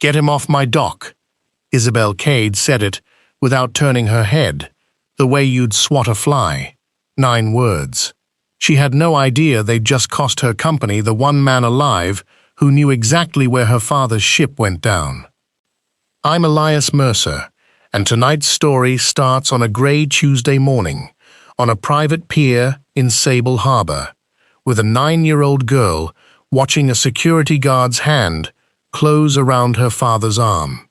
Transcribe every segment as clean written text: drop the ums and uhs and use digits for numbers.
"Get him off my dock." Isabel Kade said it without turning her head, the way you'd swat a fly. 9 words. She had no idea they'd just cost her company the one man alive who knew exactly where her father's ship went down. I'm Elias Mercer, and tonight's story starts on a grey Tuesday morning, on a private pier in Sable Harbor, with a 9-year-old girl watching a security guard's hand close around her father's arm.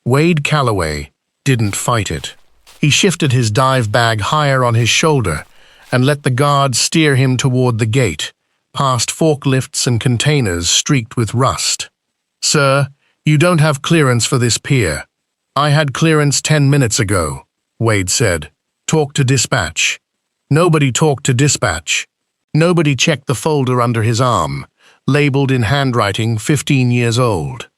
Wade Calloway didn't fight it. He shifted his dive bag higher on his shoulder and let the guard steer him toward the gate, past forklifts and containers streaked with rust. "Sir, you don't have clearance for this pier." "I had clearance 10 minutes ago," Wade said. "Talk to dispatch." Nobody talked to dispatch. Nobody checked the folder under his arm, labeled in handwriting 15 years old.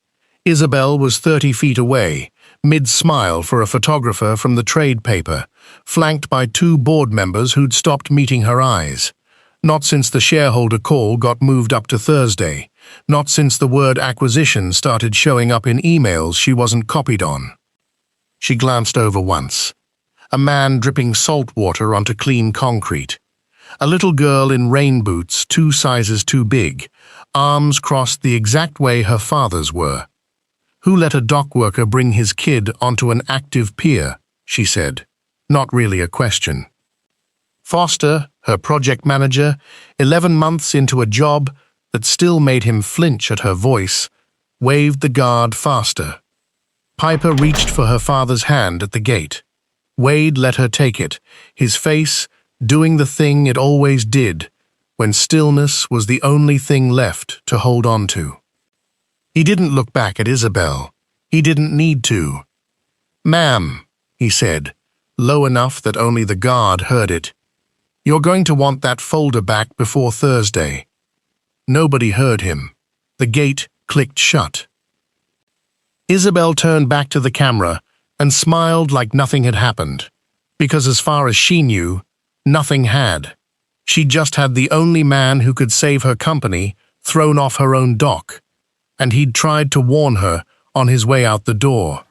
Isabel was 30 feet away, mid-smile for a photographer from the trade paper, flanked by 2 board members who'd stopped meeting her eyes. Not since the shareholder call got moved up to Thursday. Not since the word acquisition started showing up in emails she wasn't copied on. She glanced over once. A man dripping salt water onto clean concrete. A little girl in rain boots 2 sizes too big, arms crossed the exact way her father's were. "Who let a dock worker bring his kid onto an active pier?" she said. Not really a question. Foster, her project manager, 11 months into a job that still made him flinch at her voice, waved the guard faster. Piper reached for her father's hand at the gate. Wade let her take it, his face doing the thing it always did, when stillness was the only thing left to hold on to. He didn't look back at Isabel. He didn't need to. "Ma'am," he said, low enough that only the guard heard it, "you're going to want that folder back before Thursday." Nobody heard him. The gate clicked shut. Isabel turned back to the camera and smiled like nothing had happened, because as far as she knew, nothing had. She just had the only man who could save her company thrown off her own dock, and he'd tried to warn her on his way out the door.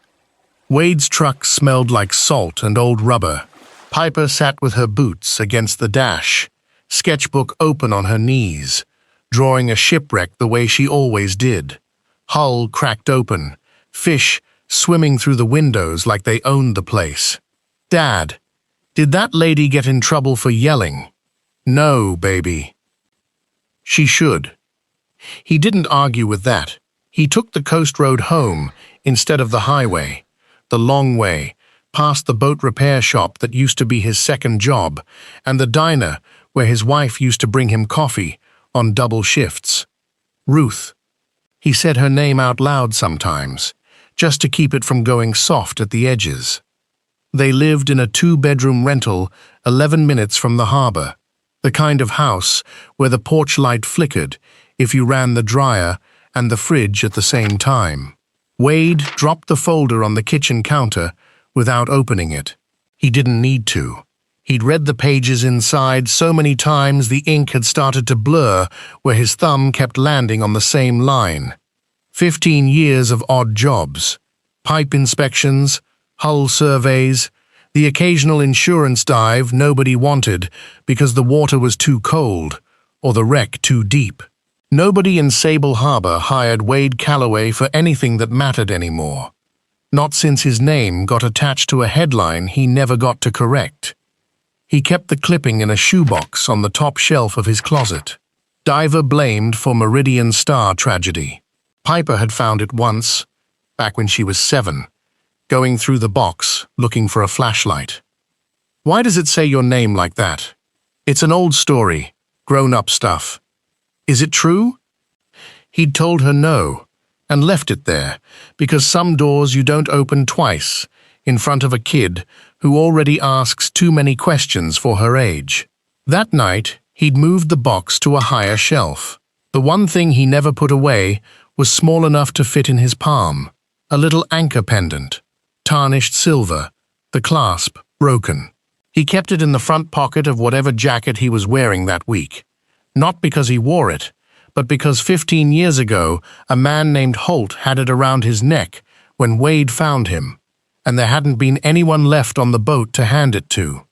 Wade's truck smelled like salt and old rubber. Piper sat with her boots against the dash, sketchbook open on her knees, drawing a shipwreck the way she always did. Hull cracked open, fish swimming through the windows like they owned the place. "Dad, did that lady get in trouble for yelling?" "No, baby." "She should." He didn't argue with that. He took the coast road home instead of the highway, the long way, past the boat repair shop that used to be his second job, and the diner where his wife used to bring him coffee on double shifts. Ruth. He said her name out loud sometimes, just to keep it from going soft at the edges. They lived in a 2-bedroom rental 11 minutes from the harbor, the kind of house where the porch light flickered if you ran the dryer and the fridge at the same time. Wade dropped the folder on the kitchen counter without opening it. He didn't need to. He'd read the pages inside so many times the ink had started to blur where his thumb kept landing on the same line. 15 years of odd jobs, pipe inspections, hull surveys, the occasional insurance dive nobody wanted because the water was too cold or the wreck too deep. Nobody in Sable Harbor hired Wade Calloway for anything that mattered anymore. Not since his name got attached to a headline he never got to correct. He kept the clipping in a shoebox on the top shelf of his closet. Diver blamed for Meridian Star tragedy. Piper had found it once, back when she was 7, going through the box looking for a flashlight. "Why does it say your name like that?" "It's an old story, grown-up stuff." "Is it true?" He'd told her no, and left it there, because some doors you don't open twice, in front of a kid who already asks too many questions for her age. That night, he'd moved the box to a higher shelf. The one thing he never put away was small enough to fit in his palm, a little anchor pendant, tarnished silver, the clasp broken. He kept it in the front pocket of whatever jacket he was wearing that week, not because he wore it, but because 15 years ago a man named Holt had it around his neck when Wade found him, and there hadn't been anyone left on the boat to hand it to.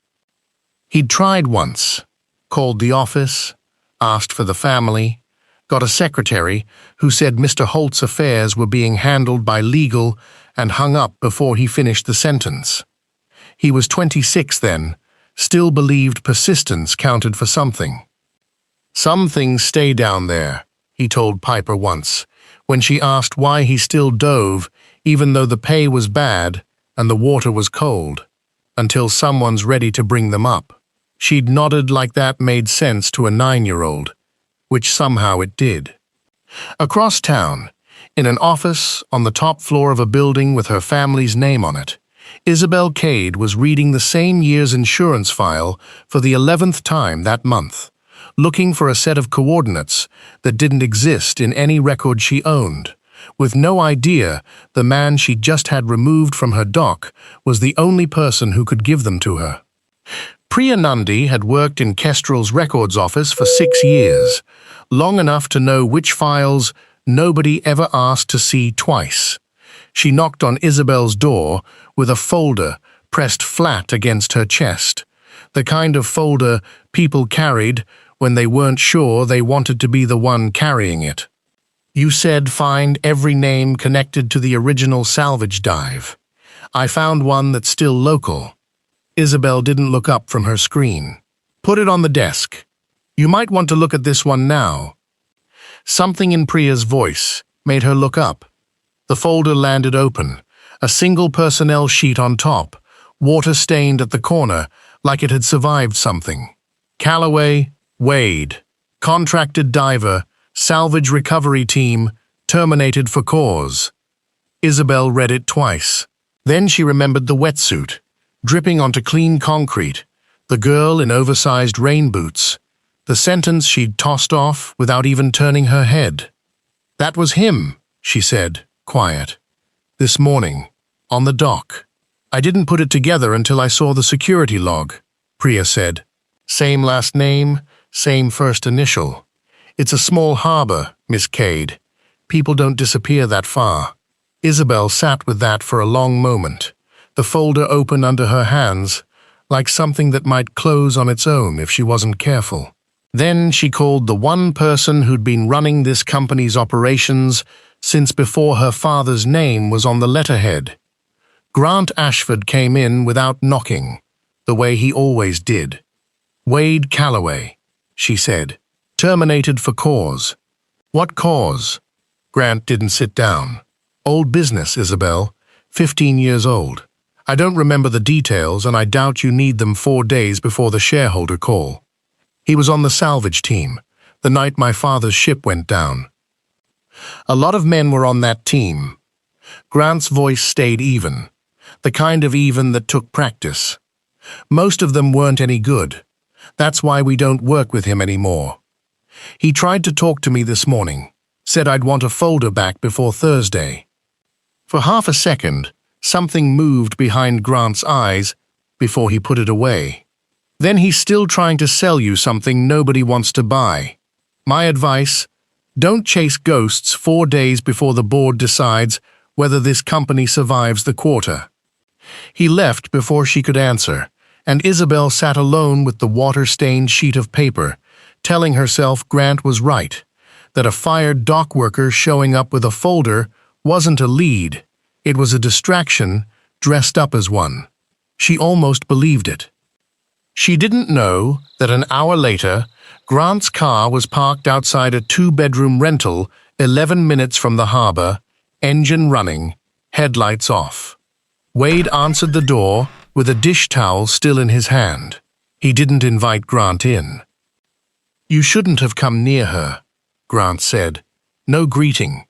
He'd tried once, called the office, asked for the family, got a secretary who said Mr. Holt's affairs were being handled by legal and hung up before he finished the sentence. He was 26 then, still believed persistence counted for something. "Some things stay down there," he told Piper once, when she asked why he still dove even though the pay was bad and the water was cold, until someone's ready to bring them up. She'd nodded like that made sense to a 9-year-old, which somehow it did. Across town, in an office on the top floor of a building with her family's name on it, Isabel Kade was reading the same year's insurance file for the 11th time that month, looking for a set of coordinates that didn't exist in any record she owned, with no idea the man she'd just had removed from her dock was the only person who could give them to her. Priya Nundy had worked in Kestrel's records office for 6 years, long enough to know which files nobody ever asked to see twice. She knocked on Isabel's door with a folder pressed flat against her chest, the kind of folder people carried when they weren't sure they wanted to be the one carrying it. "You said find every name connected to the original salvage dive. I found one that's still local." Isabel didn't look up from her screen. "Put it on the desk. You might want to look at this one now." Something in Priya's voice made her look up. The folder landed open, a single personnel sheet on top, water-stained at the corner like it had survived something. "Calloway, Wade, contracted diver, salvage recovery team, terminated for cause." Isabel read it twice. Then she remembered the wetsuit, dripping onto clean concrete, the girl in oversized rain boots, the sentence she'd tossed off without even turning her head. "That was him," she said, quiet. "This morning, on the dock." "I didn't put it together until I saw the security log," Priya said. "Same last name, same first initial. It's a small harbor, Miss Kade. People don't disappear that far." Isabel sat with that for a long moment, the folder open under her hands, like something that might close on its own if she wasn't careful. Then she called the one person who'd been running this company's operations since before her father's name was on the letterhead. Grant Ashford came in without knocking, the way he always did. "Wade Calloway," she said. "Terminated for cause." "What cause?" Grant didn't sit down. "Old business, Isabel. 15 years old. I don't remember the details, and I doubt you need them 4 days before the shareholder call. He was on the salvage team, the night my father's ship went down. A lot of men were on that team." Grant's voice stayed even, the kind of even that took practice. "Most of them weren't any good. That's why we don't work with him anymore. He tried to talk to me this morning, said I'd want a folder back before Thursday." For half a second, something moved behind Grant's eyes before he put it away. "Then he's still trying to sell you something nobody wants to buy. My advice, don't chase ghosts 4 days before the board decides whether this company survives the quarter." He left before she could answer, and Isabel sat alone with the water-stained sheet of paper, telling herself Grant was right, that a fired dock worker showing up with a folder wasn't a lead, it was a distraction dressed up as one. She almost believed it. She didn't know that an hour later, Grant's car was parked outside a 2-bedroom rental 11 minutes from the harbor, engine running, headlights off. Wade answered the door with a dish towel still in his hand. He didn't invite Grant in. "You shouldn't have come near her," Grant said. "No greeting.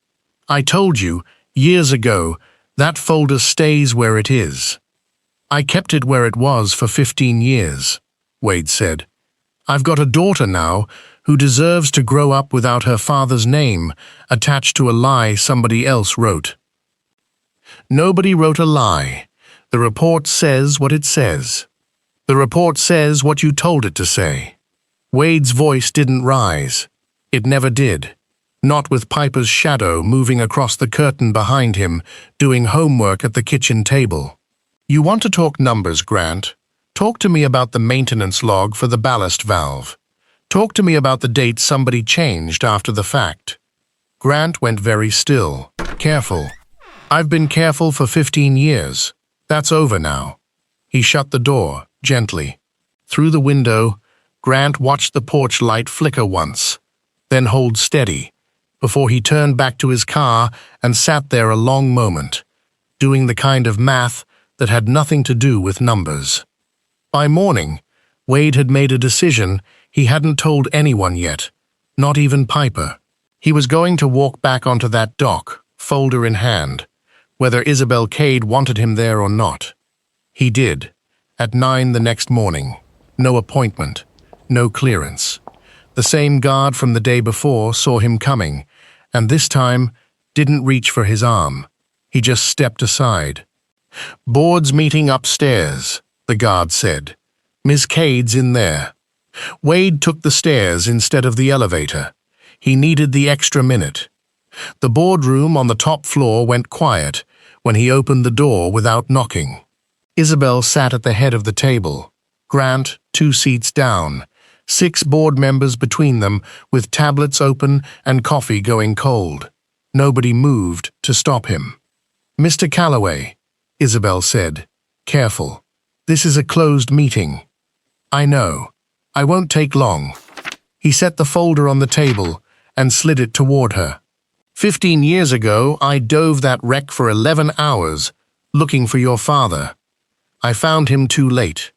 I told you, years ago, that folder stays where it is." "I kept it where it was for 15 years, Wade said. "I've got a daughter now who deserves to grow up without her father's name attached to a lie somebody else wrote." "Nobody wrote a lie. The report says what it says. The report says what you told it to say." Wade's voice didn't rise. It never did. not with Piper's shadow moving across the curtain behind him, doing homework at the kitchen table. "You want to talk numbers, Grant? Talk to me about the maintenance log for the ballast valve. Talk to me about the date somebody changed after the fact." Grant went very still, careful. "I've been careful for 15 years. That's over now." He shut the door, gently. Through the window, Grant watched the porch light flicker once, then hold steady, before he turned back to his car and sat there a long moment, doing the kind of math that had nothing to do with numbers. By morning, Wade had made a decision he hadn't told anyone yet, not even Piper. He was going to walk back onto that dock, folder in hand, whether Isabel Kade wanted him there or not. He did, at 9 the next morning. No appointment, no clearance. The same guard from the day before saw him coming, and this time didn't reach for his arm. He just stepped aside. "Board's meeting upstairs," the guard said. "Miss Kade's in there." Wade took the stairs instead of the elevator. He needed the extra minute. The boardroom on the top floor went quiet when he opened the door without knocking. Isabel sat at the head of the table. Grant, 2 seats down. 6 board members between them, with tablets open and coffee going cold. Nobody moved to stop him. "Mr. Calloway," Isabel said, careful. "This is a closed meeting." "I know. I won't take long." He set the folder on the table and slid it toward her. 15 years ago, I dove that wreck for 11 hours, looking for your father. I found him too late.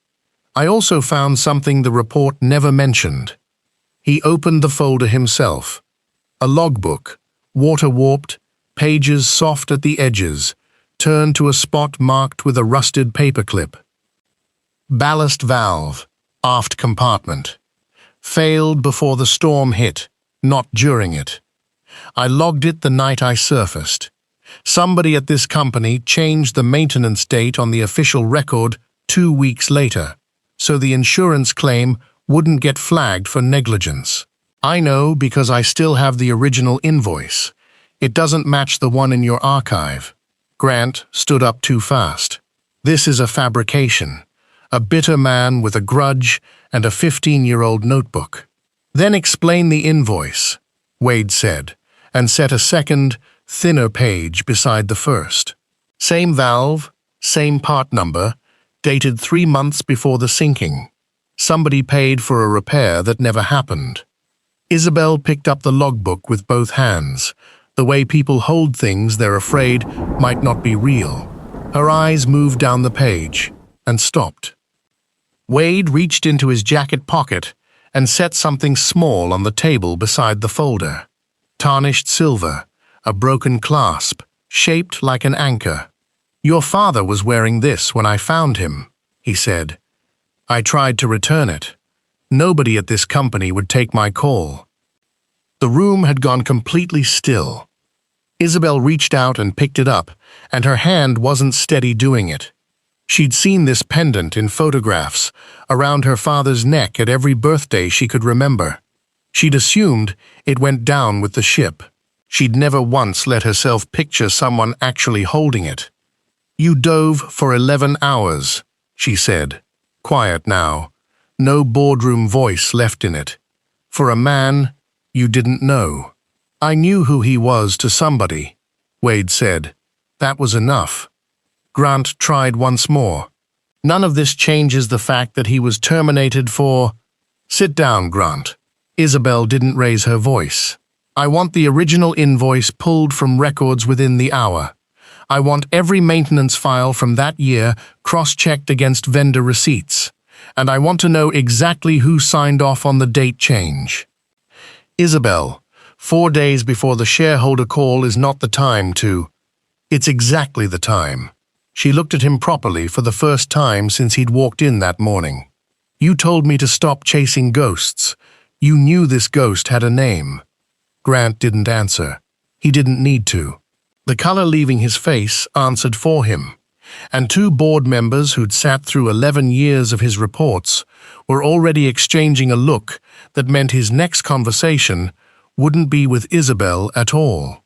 I also found something the report never mentioned." He opened the folder himself. A logbook, water-warped, pages soft at the edges, turned to a spot marked with a rusted paperclip. "Ballast valve, aft compartment. Failed before the storm hit, not during it. I logged it the night I surfaced. Somebody at this company changed the maintenance date on the official record 2 weeks later, so the insurance claim wouldn't get flagged for negligence. I know because I still have the original invoice. It doesn't match the one in your archive." Grant stood up too fast. "This is a fabrication. A bitter man with a grudge and a 15-year-old notebook." "Then explain the invoice," Wade said, and set a second, thinner page beside the first. "Same valve, same part number, dated 3 months before the sinking. Somebody paid for a repair that never happened." Isabel picked up the logbook with both hands, the way people hold things they're afraid might not be real. Her eyes moved down the page and stopped. Wade reached into his jacket pocket and set something small on the table beside the folder. Tarnished silver, a broken clasp, shaped like an anchor. "Your father was wearing this when I found him," he said. "I tried to return it. Nobody at this company would take my call." The room had gone completely still. Isabel reached out and picked it up, and her hand wasn't steady doing it. She'd seen this pendant in photographs, around her father's neck at every birthday she could remember. She'd assumed it went down with the ship. She'd never once let herself picture someone actually holding it. "You dove for 11 hours, she said, quiet now, no boardroom voice left in it. "For a man you didn't know." "I knew who he was to somebody," Wade said. "That was enough." Grant tried once more. "None of this changes the fact that he was terminated for—" "Sit down, Grant." Isabel didn't raise her voice. "I want the original invoice pulled from records within the hour. I want every maintenance file from that year cross-checked against vendor receipts, and I want to know exactly who signed off on the date change." "Isabel, 4 days before the shareholder call is not the time to—" "It's exactly the time." She looked at him properly for the first time since he'd walked in that morning. "You told me to stop chasing ghosts. You knew this ghost had a name." Grant didn't answer. He didn't need to. The color leaving his face answered for him, and 2 board members who'd sat through 11 years of his reports were already exchanging a look that meant his next conversation wouldn't be with Isabel at all.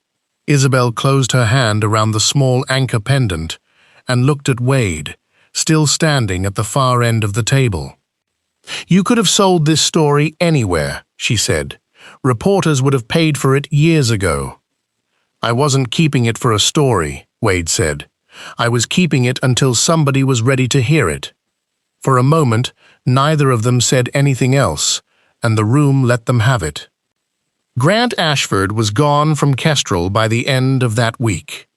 Isabel closed her hand around the small anchor pendant and looked at Wade, still standing at the far end of the table. "You could have sold this story anywhere," she said. "Reporters would have paid for it years ago." "I wasn't keeping it for a story," Wade said. "I was keeping it until somebody was ready to hear it." For a moment, neither of them said anything else, and the room let them have it. Grant Ashford was gone from Kestrel by the end of that week,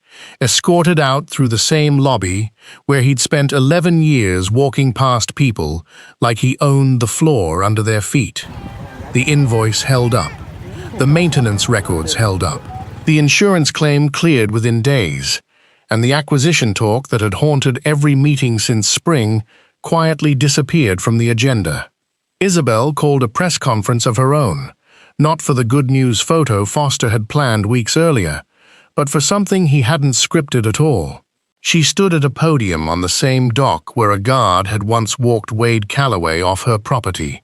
escorted out through the same lobby where he'd spent 11 years walking past people like he owned the floor under their feet. The invoice held up. The maintenance records held up. The insurance claim cleared within days, and the acquisition talk that had haunted every meeting since spring quietly disappeared from the agenda. Isabel called a press conference of her own, not for the good news photo Foster had planned weeks earlier, but for something he hadn't scripted at all. She stood at a podium on the same dock where a guard had once walked Wade Calloway off her property,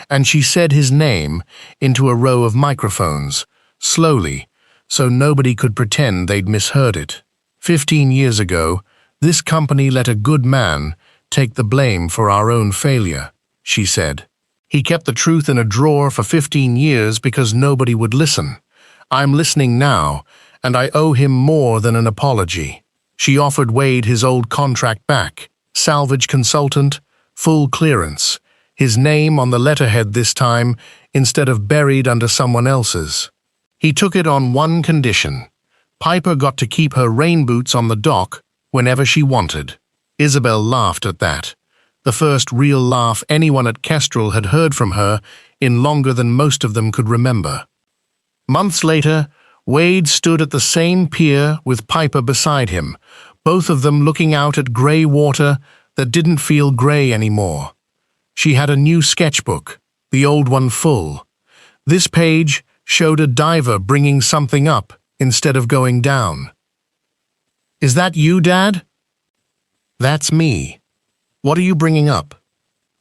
and she said his name into a row of microphones, slowly, so nobody could pretend they'd misheard it. 15 years ago, this company let a good man take the blame for our own failure, she said. He kept the truth in a drawer for 15 years because nobody would listen. I'm listening now, and I owe him more than an apology. She offered Wade his old contract back, salvage consultant, full clearance, his name on the letterhead this time instead of buried under someone else's. He took it on one condition. Piper got to keep her rain boots on the dock whenever she wanted. Isabel laughed at that, the first real laugh anyone at Kestrel had heard from her in longer than most of them could remember. Months later, Wade stood at the same pier with Piper beside him, both of them looking out at grey water that didn't feel grey anymore. She had a new sketchbook, the old one full. This page showed a diver bringing something up instead of going down. "Is that you, Dad?" "That's me. What are you bringing up?"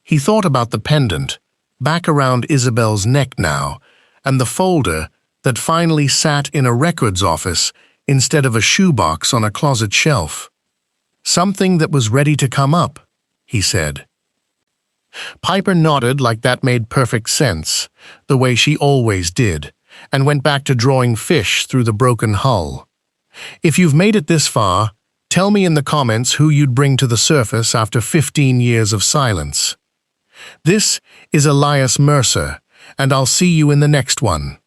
He thought about the pendant, back around Isabel's neck now, and the folder that finally sat in a records office instead of a shoebox on a closet shelf. "Something that was ready to come up," he said. Piper nodded like that made perfect sense, the way she always did, and went back to drawing fish through the broken hull. "If you've made it this far, tell me in the comments who you'd bring to the surface after 15 years of silence. This is Elias Mercer, and I'll see you in the next one.